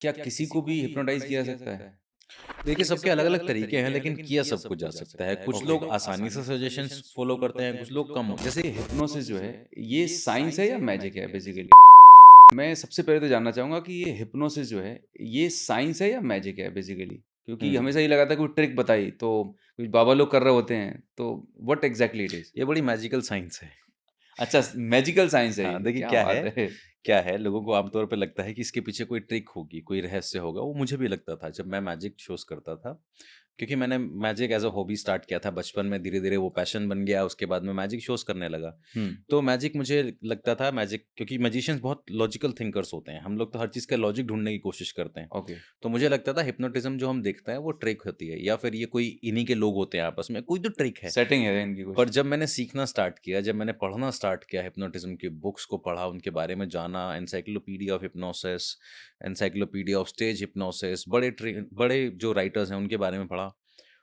क्या किसी को भी हिप्नोटाइज़ किया जा सकता है? देखिए, सबके अलग-अलग तरीके हैं, लेकिन किया सबको जा सकता है। कुछ ओके। लोग आसानी से सजेशंस फ़ॉलो करते हैं, कुछ लोग कम जैसे हिप्नोसिस जो है, ये साइंस है या मैजिक है बेसिकली? मैं सबसे पहले तो जानना चाहूँगा कि ये हिप्नोसिस जो है, ये साइंस है या मैजिक है बेसिकली? क्योंकि हुँ, हमेशा ये लगा था कोई ट्रिक बताई, तो कुछ बाबा लोग कर रहे होते हैं, तो व्हाट एक्ज़ैक्टली इट इज़? ये बड़ी मैजिकल साइंस है। अच्छा, मैजिकल साइंस है हाँ, ये, देखिए क्या बात है! क्या है, लोगों को आमतौर पे लगता है कि इसके पीछे कोई ट्रिक होगी, कोई रहस्य होगा, वो मुझे भी लगता था जब मैं मैजिक शोज़ करता था। क्योंकि मैंने magic as a hobby start किया था बचपन में, धीरे-धीरे वो पैशन बन गया, उसके बाद मैं मैजिक शोज़ करने लगा। हुँ, तो मैजिक मुझे लगता था मैजिक क्योंकि मैजिशियंस बहुत लॉजिकल थिंकर्स होते हैं, हम लोग तो हर चीज़ का लॉजिक ढूँढने की कोशिश करते हैं। ओके। तो मुझे लगता था हिप्नोटिज़्म जो हम देखते हैं वो ट्रिक होती है या फिर ये कोई इन्हीं के लोग होते हैं आपस में, कोई तो ट्रिक है। सेटिंग है इनकी पर कुछ। जब मैंने सीखना स्टार्ट किया, जब मैंने पढ़ना स्टार्ट किया हिप्नोटिज़्म की बुक्स को पढ़ा, उनके बारे में जाना, encyclopedia of hypnosis, encyclopedia of stage hypnosis, बड़े जो राइटर्स हैं उनके बारे में पढ़ा,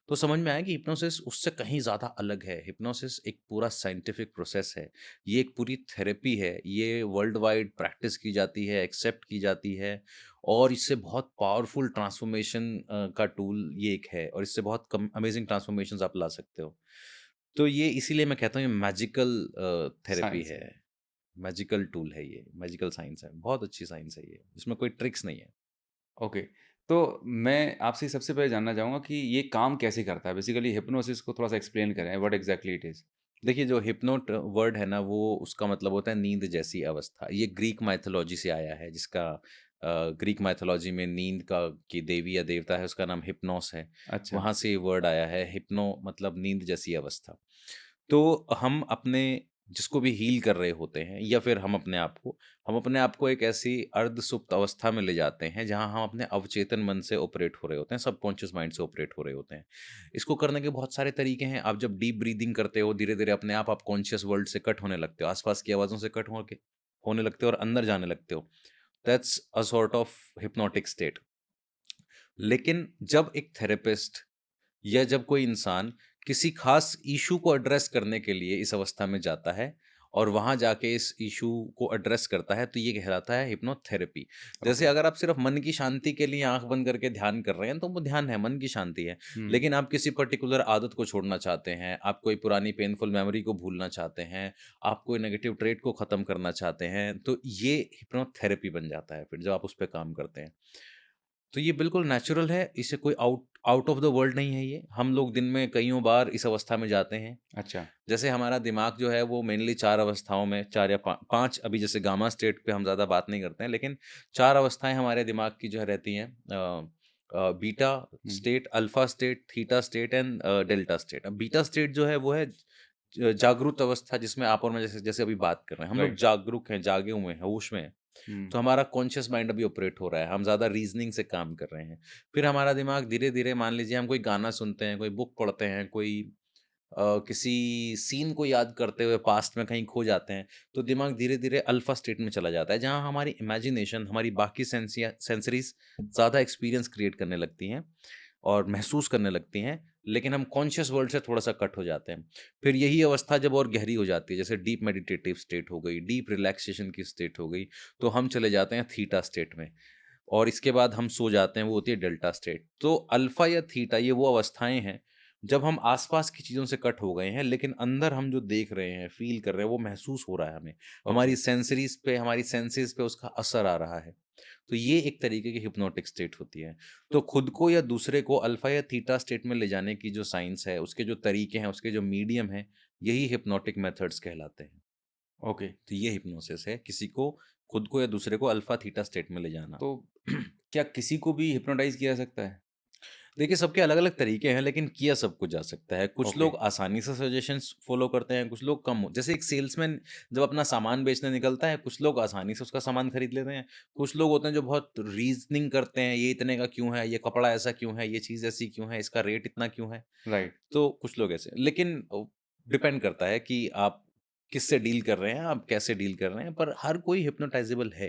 तो समझ में आया कि हिप्नोसिस उससे कहीं ज़्यादा अलग है। हिप्नोसिस एक पूरा साइंटिफिक प्रोसेस है, ये एक पूरी थेरेपी है, ये वर्ल्ड वाइड प्रैक्टिस की जाती है, एक्सेप्ट की जाती है और इससे बहुत पावरफुल ट्रांसफॉर्मेशन का टूल ये एक है और इससे बहुत कम अमेजिंग ट्रांसफॉर्मेशंस आप ला सकते हो। तो ये इसीलिए मैं कहता हूँ ये मैजिकल थेरेपी साइंस है, है। मैजिकल टूल है ये, मैजिकल साइंस है, बहुत अच्छी साइंस है ये, इसमें कोई ट्रिक्स नहीं है। ओके। तो मैं आपसे सबसे पहले जानना चाहूँगा कि ये काम कैसे करता है? बेसिकली हिप्नोसिस को थोड़ा-सा एक्सप्लेन करें, व्हाट एक्ज़ैक्टली इट इज़? देखिए जो हिप्नोट वर्ड है ना वो उसका मतलब होता है नींद जैसी अवस्था। ये ग्रीक माइथोलॉजी से आया है जिसका ग्रीक माइथोलॉजी में नींद का की देवी या देवता है उसका नाम हिप्नोस है। अच्छा, वहाँ से ये वर्ड आया है हिप्नो मतलब नींद जैसी अवस्था। तो हम अपने जिसको भी हील कर रहे होते हैं या फिर हम अपने आप को एक ऐसी अर्ध सुप्त अवस्था में ले जाते हैं जहाँ हम अपने अवचेतन मन से ऑपरेट हो रहे होते हैं, सबकॉन्शियस माइंड से ऑपरेट हो रहे होते हैं। इसको करने के बहुत सारे तरीके हैं। आप जब डीप ब्रीदिंग करते हो, धीरे-धीरे अपने आप कॉन्शियस वर्ल्ड से कट होने लगते हो, आस-पास की आवाज़ों से कट होने लगते हो और अंदर जाने लगते हो। That's a sort of hypnotic state. लेकिन जब एक थेरेपिस्ट या जब कोई इंसान किसी खास इशू को एड्रेस करने के लिए इस अवस्था में जाता है और वहां जाके इस इशू को एड्रेस करता है तो ये कहलाता है हिप्नोथेरेपी। जैसे ओके। अगर आप सिर्फ मन की शांति के लिए आंख बंद करके ध्यान कर रहे हैं तो वो ध्यान है, मन की शांति है। हुँ, लेकिन आप किसी पर्टिकुलर आदत को छोड़ना चाहते हैं, आप कोई पुरानी पेनफुल मेमोरी को भूलना चाहते हैं, आप कोई नेगेटिव ट्रेट को खत्म करना चाहते हैं, तो ये हिप्नोथेरेपी बन जाता है फिर जब आप उस पर काम करते हैं। तो ये बिल्कुल नेचुरल है, इसे कोई out out of the world नहीं है ये। हम लोग दिन में कइयों बार इस अवस्था में जाते हैं। अच्छा, जैसे हमारा दिमाग जो है वो मेनली 4 अवस्थाओं में 4 या 5 अभी जैसे गामा स्टेट पे हम ज़्यादा बात नहीं करते हैं, लेकिन 4 अवस्थाएँ हमारे दिमाग की जो है रहती हैं beta hmm, state, alpha state, theta state and delta state. अब बीटा स्टेट जो है वो है जागरूक अवस्था जिसमें आप और मैं जैसे जैसे अभी बात कर रहे हैं। हम लोग राइट। जागरूक हैं, जागे हुए हैं, होश में हैं। हुँ, तो हमारा कॉन्शियस माइंड अभी ऑपरेट हो रहा है, हम ज़्यादा रीज़निंग से काम कर रहे हैं। फिर हमारा दिमाग धीरे-धीरे मान लीजिए हम कोई गाना सुनते हैं, कोई बुक पढ़ते हैं, किसी सीन को याद करते हुए पास्ट में कहीं खो जाते हैं, तो दिमाग धीरे-धीरे अल्फ़ा स्टेट में चला जाता है, जहाँ हमारी इमेजिनेशन, हमारी बाकी सेंसरीज़ ज़्यादा एक्सपीरियंस क्रिएट करने लगती हैं और महसूस करने लगती हैं, लेकिन हम कॉन्शियस वर्ल्ड से थोड़ा-सा कट हो जाते हैं। फिर यही अवस्था जब और गहरी हो जाती है, जैसे डीप मेडिटेटिव स्टेट हो गई, डीप रिलैक्सेशन की स्टेट हो गई, तो हम चले जाते हैं थीटा स्टेट में और इसके बाद हम सो जाते हैं, वो होती है डेल्टा स्टेट। तो अल्फ़ा या थीटा ये वो अवस्थाएँ हैं, जब हम आस-पास की चीज़ों से कट हो गए हैं, लेकिन अंदर हम जो देख रहे हैं, फ़ील कर रहे हैं, वो महसूस हो रहा है हमें। ओके। हमारी सेंसरीज़ पे, हमारी सेंसेस पे उसका असर आ रहा है। तो ये एक तरीके की हिप्नोटिक स्टेट होती है। तो खुद को या दूसरे को अल्फ़ा या थीटा स्टेट में ले जाने की जो साइंस है, उसके जो तरीके हैं, उसके जो मीडियम हैं, यही हिप्नोटिक मेथड्स कहलाते हैं। ओके। तो ये हिप्नोसिस है, किसी को खुद को या दूसरे को अल्फ़ा थीटा स्टेट में ले जाना। तो क्या किसी को भी हिप्नोटाइज़ किया जा सकता है? देखिए, सबके अलग-अलग तरीके हैं, लेकिन किया सबको जा सकता है। कुछ ओके। लोग आसानी से सजेशंस फ़ॉलो करते हैं, कुछ लोग कम जैसे एक सेल्समैन जब अपना सामान बेचने निकलता है, कुछ लोग आसानी से उसका सामान खरीद लेते हैं। कुछ लोग होते हैं जो बहुत रीज़निंग करते हैं, ये इतने का क्यों है? ये कपड़ा ऐसा क्यों है? ये चीज़ ऐसी क्यों है? इसका रेट इतना क्यों है? राइट। तो कुछ लोग ऐसे लेकिन डिपेंड करता है कि आप किससे डील कर रहे हैं, आप कैसे डील कर रहे हैं, पर हर कोई हिप्नोटाइजेबल है,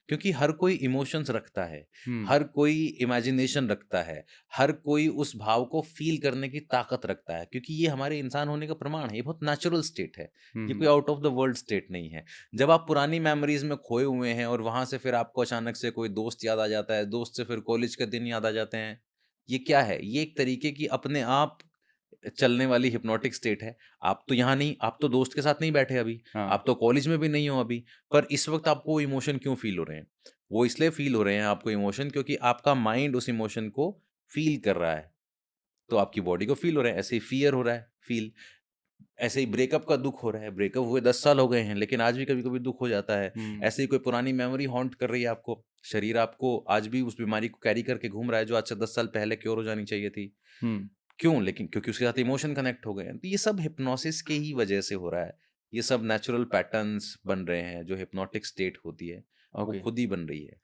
क्योंकि हर कोई इमोशंस रखता है, हुँ, हर कोई इमेजिनेशन रखता है, हर कोई उस भाव को फ़ील करने की ताकत रखता है, क्योंकि ये हमारे इंसान होने का प्रमाण है, ये बहुत नेचुरल स्टेट है, हुँ, ये हुँ, कोई out of the world state नहीं है। जब आप पुरानी मेमोरीज़ में खोए हुए हैं और वहाँ से फिर आपको अचानक से कोई दोस्त याद आ जाता है, दोस्त से फिर कॉलेज के दिन याद आ जाते हैं, ये क्या है? ये एक तरीके की अपने आप चलने वाली हिप्नोटिक स्टेट है। आप तो यहाँ नहीं, आप तो दोस्त के साथ नहीं बैठे अभी, हाँ, आप तो कॉलेज में भी नहीं हो अभी, पर इस वक़्त आपको वो इमोशन क्यों फ़ील हो रहे हैं? वो इसलिए फ़ील हो रहे हैं आपको इमोशन, क्योंकि आपका माइंड उस इमोशन को फ़ील कर रहा है। तो आपकी बॉडी को फ़ील हो रहा है, ऐसे ही फ़ियर हो रहा है फ़ील, ऐसे ही ब्रेकअप का दुःख हो रहा है, ब्रेकअप हुए 10 साल हो गए हैं, लेकिन आज भी कभी-कभी दुःख हो जाता है। हुँ, ऐसे ही कोई पुरानी मेमोरी हॉन्ट कर रही है आपको, शरीर आपको आज भी उस बीमारी को कैरी करके घूम रहा है, जो आज से 10 साल पहले क्योर हो जानी चाहिए थी। हुँ, क्यों? लेकिन क्योंकि उसके साथ इमोशन कनेक्ट हो गए हैं। तो ये सब हिप्नोसिस के ही वजह से हो रहा है। ये सब नेचुरल पैटर्न्स बन रहे हैं, जो हिप्नोटिक स्टेट होती है, वो ओके। खुद ही बन रही है।